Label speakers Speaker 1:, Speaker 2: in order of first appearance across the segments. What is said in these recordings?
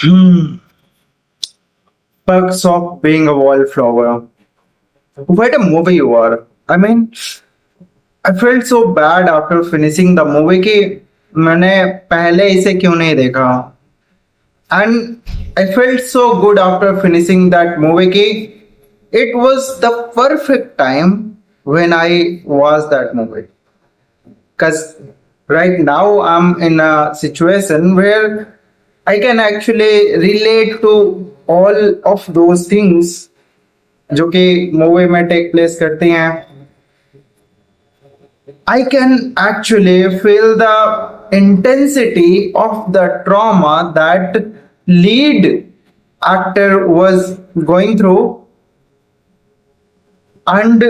Speaker 1: Hmm. Perks of being a wallflower. What a movie you are. I mean, I felt so bad after finishing the movie कि मैंने पहले इसे क्यों नहीं देखा. And I felt so good after finishing that movie कि it was the perfect time when I watched that movie. Because right now I'm in a situation where I can actually relate to all of those things जो कि movie में take place करती हैं. I can actually feel the intensity of the trauma that lead actor was going through, and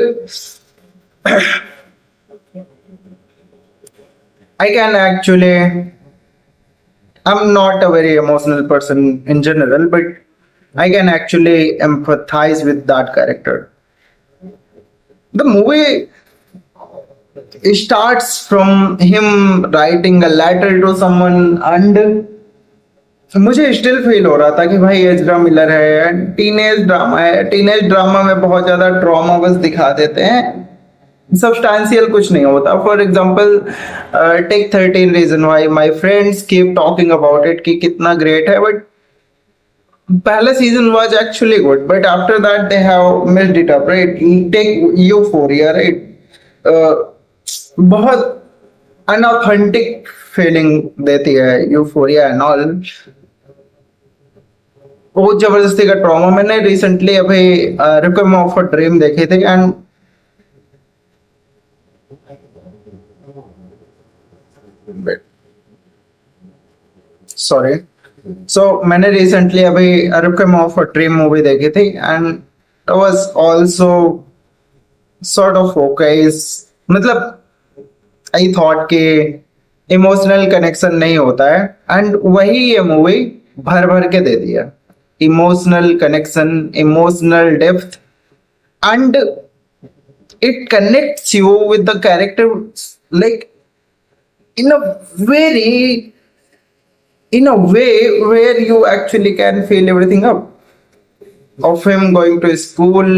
Speaker 1: I can actually, I'm not a very emotional person in general, but I can actually empathize with that character. The movie starts from him writing a letter to someone, and मुझे still feel हो रहा था कि भाई Ezra Miller है, teenage drama है. Teenage drama में बहुत ज्यादा ट्रॉमा बस दिखा देते हैं, सब्सटैंशियल कुछ नहीं होता. For example take 13 reason why my friends keep talking about it कि कितना ग्रेट है, बट पहला season was actually good, but after that they have messed it up, right. Take euphoria, right. बहुत अनऑथेंटिक फीलिंग देती है euphoria and all. बहुत जबरदस्ती का ट्रॉमा. मैंने रिसेंटली अभी रिक्वेम ऑफ अ ड्रीम देखे थे, एंड सॉरी, सो मैंने रिसेंटली अभी रिक्वेम ऑफ अ ड्रीम मूवी देखी थी, and it was also sort of okay. मतलब आई थॉट कि इमोशनल कनेक्शन नहीं होता है, एंड वही ये मूवी भर भर के दे दिया. Emotional connection, emotional depth, and it connects you with the character, like in a very in a way where you actually can feel everything up of him going to school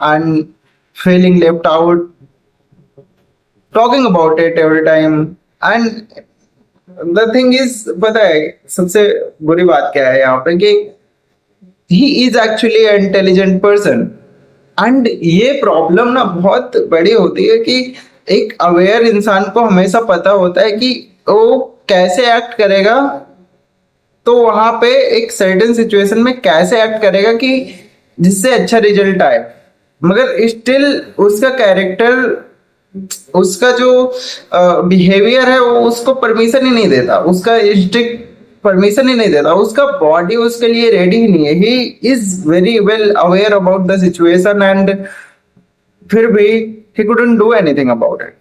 Speaker 1: and feeling left out, talking about it every time. And the thing is, पता है सबसे बुरी बात क्या है यहाँ पे कि he is actually an intelligent person. And ये प्रॉब्लम ना बहुत बड़ी होती है कि एक अवेयर इंसान को हमेशा पता होता है कि वो कैसे एक्ट करेगा, तो वहां पे एक सर्टेन सिचुएशन में कैसे एक्ट करेगा कि जिससे अच्छा रिजल्ट आए. मगर स्टिल उसका कैरेक्टर, उसका जो बिहेवियर है वो उसको परमिशन ही नहीं देता, उसका इंस्टिंक्ट परमिशन ही नहीं देता, उसका बॉडी उसके लिए रेडी ही नहीं है. He is very well aware about the situation, and फिर भी he couldn't do anything about it.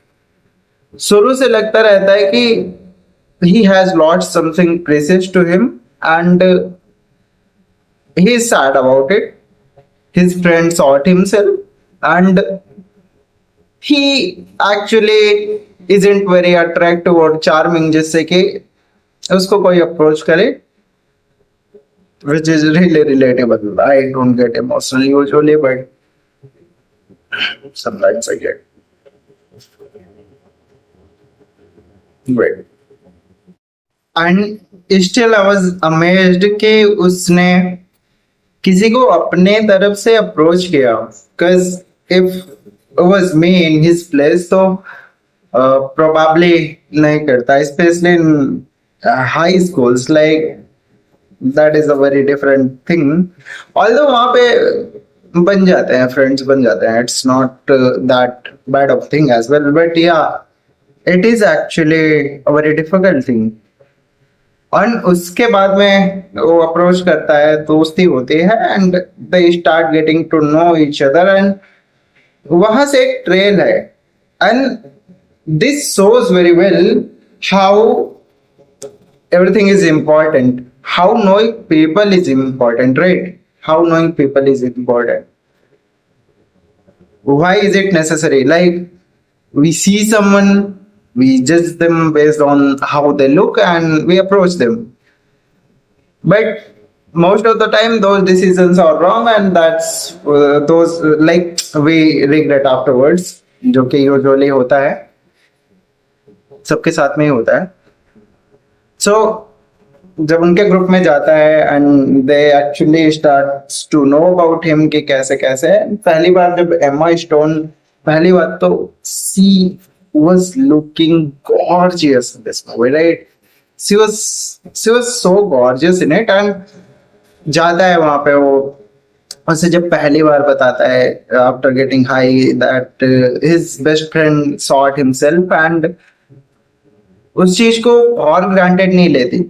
Speaker 1: शुरू से लगता रहता है कि he has lost something precious to him, and he is sad about it. His friend sought himself, and he actually isn't very attractive or charming जिससे कि उसको कोई अप्रोच करे, which is really relatable. I don't get emotional usually, but sometimes I get. Great. And still I was amazed कि उसने किसी को अपने तरफ से अप्रोच किया. Because if it was me in his place तो प्रोबेबली नहीं करता, specially in high schools. Like that is a very different thing. Although वहां पे बन जाते हैं फ्रेंड्स, बन जाते हैं, it's not that bad of thing as well, but yeah it is actually a very difficult thing. और उसके बाद में वो अप्रोच करता है, दोस्ती होती है, and they start getting to know each other, and वहां से एक ट्रेल है. And this shows very well how everything is important, how knowing people is important, right. How knowing people is important. Why is it necessary? Like, we see someone, we judge them based on how they look, and we approach them. But most of the time those decisions are wrong, and that's those like we regret afterwards, जो कि usually होता है, सबके साथ में ही होता है. सो जब उनके ग्रुप में जाता है and they actually starts to know about him कि कैसे कैसे पहली बार जब एम्मा स्टोन, पहली बात तो she was looking gorgeous in this movie, right? She was so gorgeous in it. And जाता है वहां पे, वो उसे जब पहली बार बताता है after getting high that his best friend shot himself, and उस चीज को और ग्रांटेड नहीं लेती,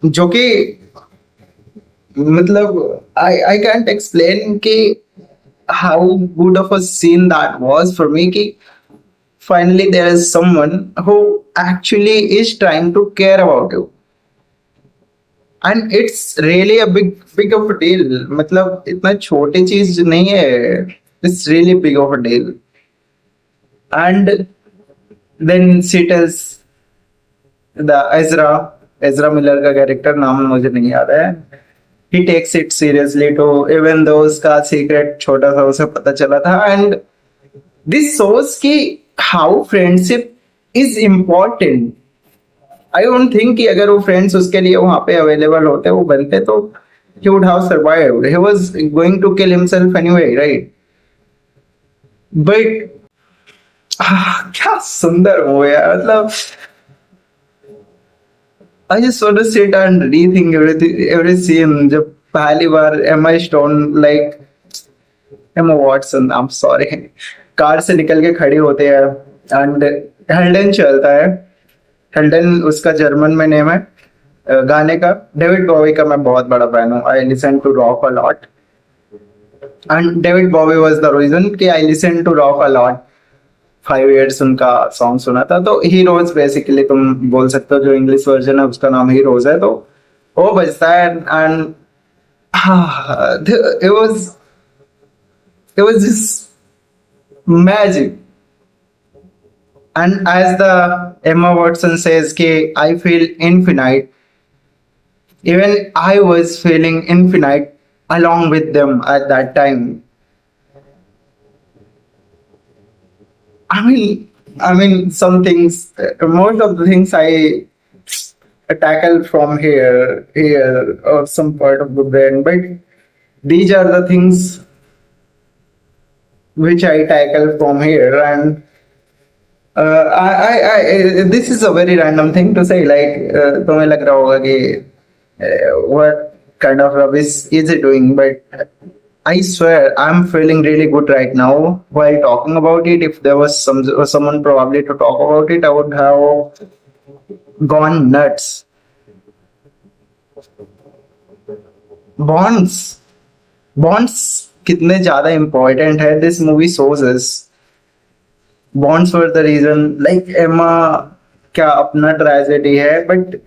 Speaker 1: जो कि मतलब आई कैंट एक्सप्लेन कि how good of a scene that was for me कि finally there is someone who actually is trying to care about you, and it's really a big big of a deal. मतलब इतना छोटी चीज नहीं है, it's really big of a deal. And then she tells the Ezra Miller का character, नाम मुझे नहीं याद है, he takes it seriously to, even though उसका सीक्रेट छोटा सा उसे पता चला था. एंड this shows कि how friendship is important. I don't think कि अगर वो फ्रेंड्स उसके लिए वहां पे अवेलेबल होते, वो बनते, तो he would have survived. He was going to kill himself anyway, right? But क्या सुंदर मूवी है. मतलब I just want to sit and rethink every scene. जब पहली बार Emma Stone like Emma Watson, I am sorry, car से निकल के खड़ी होते हैं एंड हेल्डन चलता है. हेल्डन उसका जर्मन में नेम है. गाने का डेविड बॉवी का मैं बहुत बड़ा फैन हूँ. I listen to rock a lot, and David Bowie was the reason कि I listen to rock a lot. 5 years उनका सॉन्ग सुना था. तो हीरोज बेसिकली तुम बोल सकते हो, जो इंग्लिश वर्जन है उसका नाम हीरोज है, तो वो बजता है. And it was just magic. And as the Emma Watson says कि I feel infinite, even I was feeling infinite along with them at that time. I mean, some things, most of the things I tackle from here, or some part of the brain, but these are the things which I tackle from here. And this is a very random thing to say. Like, तुम्हें लग रहा होगा कि what kind of rubbish is it doing? But I swear I'm feeling really good right now while talking about it. If there was someone probably to talk about it, I would have gone nuts. Bonds कितने ज्यादा important है. This movie shows us bonds were the reason. Like Emma क्या अपना tragedy है, but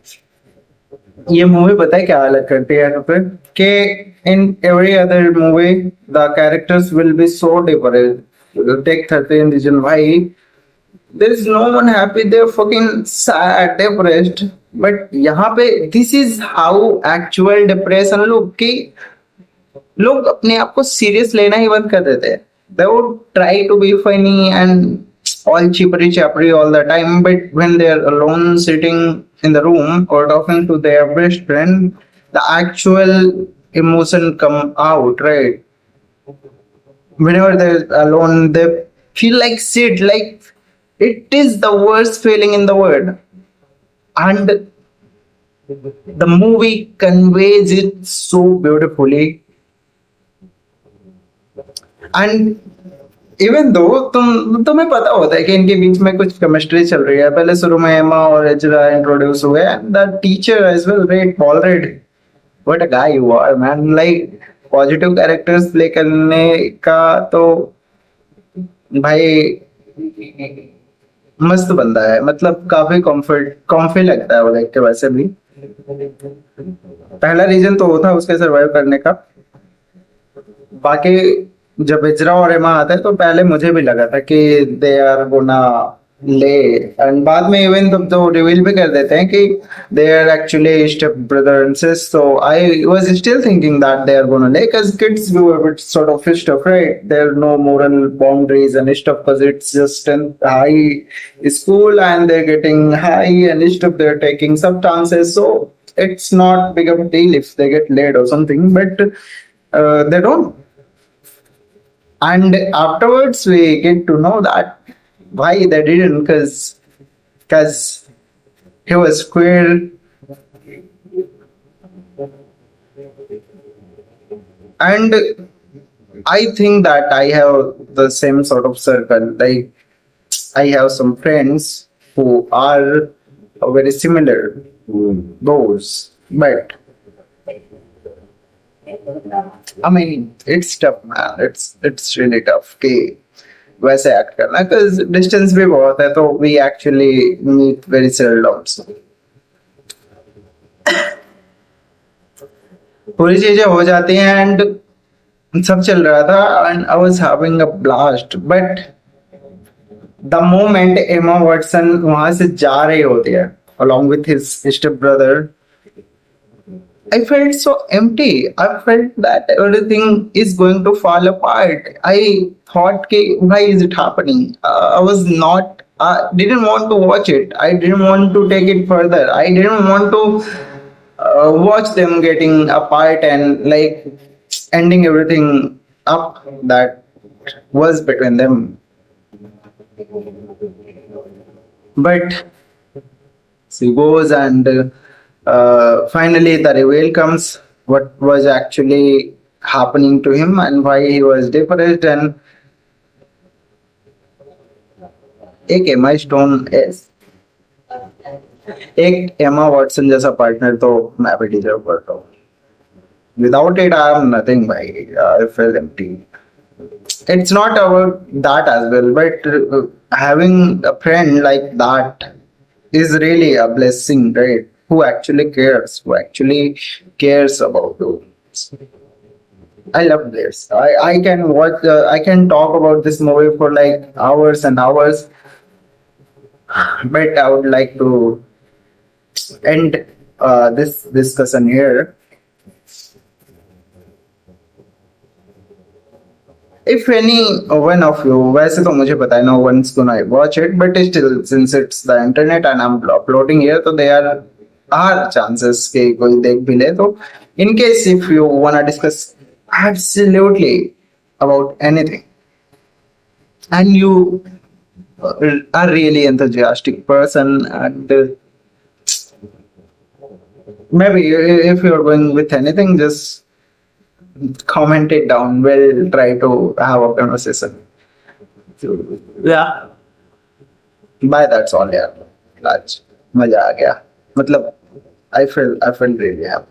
Speaker 1: ये movie पता है क्या अलग करती है यहाँ पे, कि in every other movie the characters will be so different. Take 13 reason why there is no one happy, they're fucking sad, depressed. But यहाँ पे this is how actual depression look, कि लोग अपने आप को सीरियस लेना ही बंद कर देते हैं. They would try to be funny and all chippery chappery all the time, but when they're alone sitting in the room or talking to their best friend, the actual emotion come out, right? Whenever they're alone, they feel like shit, like it is the worst feeling in the world. And the movie conveys it so beautifully. And even though तुम्हें पता होता है कि इनके बीच में कुछ chemistry चल रही है. पहले शुरू में एमा और एजरा इंट्रोड्यूस हुए, and the teacher as well, red Paul red, what a guy you are man. Like positive characters play करने का तो भाई मस्त बंदा है. मतलब काफी कॉम्फी लगता है वो देख के. वैसे भी पहला रीजन तो वो था उसके सर्वाइव करने का. बाकी जब इजरा और एमा आते हैं तो पहले मुझे भी लगा था कि दे आर गोना ले एंड बाद में इवन तब तो रिवील भी कर देते हैं कि they are actually step brother and sister. So I was still thinking that they are gonna like as kids we were a bit sort of stuff, right? There are no moral boundaries and stuff because it's just in high school and they're getting high and stuff, they're taking substances, so it's not big of a deal if they get laid or something, but they don't. And afterwards we get to know that why they didn't, because he was queer. And I think that I have the same sort of circle. Like I have some friends who are very similar to those, but I mean it's tough, man. It's really tough कि वैसे act करना, because distance भी बहुत है, तो we actually meet very seldom. पूरी चीजें हो जाती हैं एंड सब चल रहा था and I was having a blast, but the moment एमा वाटसन वहां से जा रही होती है along with his step brother, I felt so empty. I felt that everything is going to fall apart. I thought कि why is it happening? I was not, I didn't want to watch it. I didn't want to take it further. I didn't want to watch them getting apart and like ending everything up that was between them. But she goes and finally the reveal comes what was actually happening to him and why he was depressed. And एक Emma Stone, एक Emma Watson जैसा partner तो मैं भी deserve करता हूँ. Without it, I am nothing. I feel empty. It's not about that as well, but having a friend like that is really a blessing, right? Who actually cares about you. I love this. I can watch, I can talk about this movie for like hours and hours, but I would like to end this discussion here. If any one of you, वैसे तो मुझे पता है no one's gonna watch it, but still since it's the internet and I'm uploading here, तो there are chances कि कोई देख भी ले. तो in case if you wanna discuss absolutely about anything and you are really enthusiastic person and maybe if you're going with anything, just comment it down. We'll try to have a conversation. Yeah. Bye. That's all. Yeah. आज मजा आ गया. मतलब I feel really happy.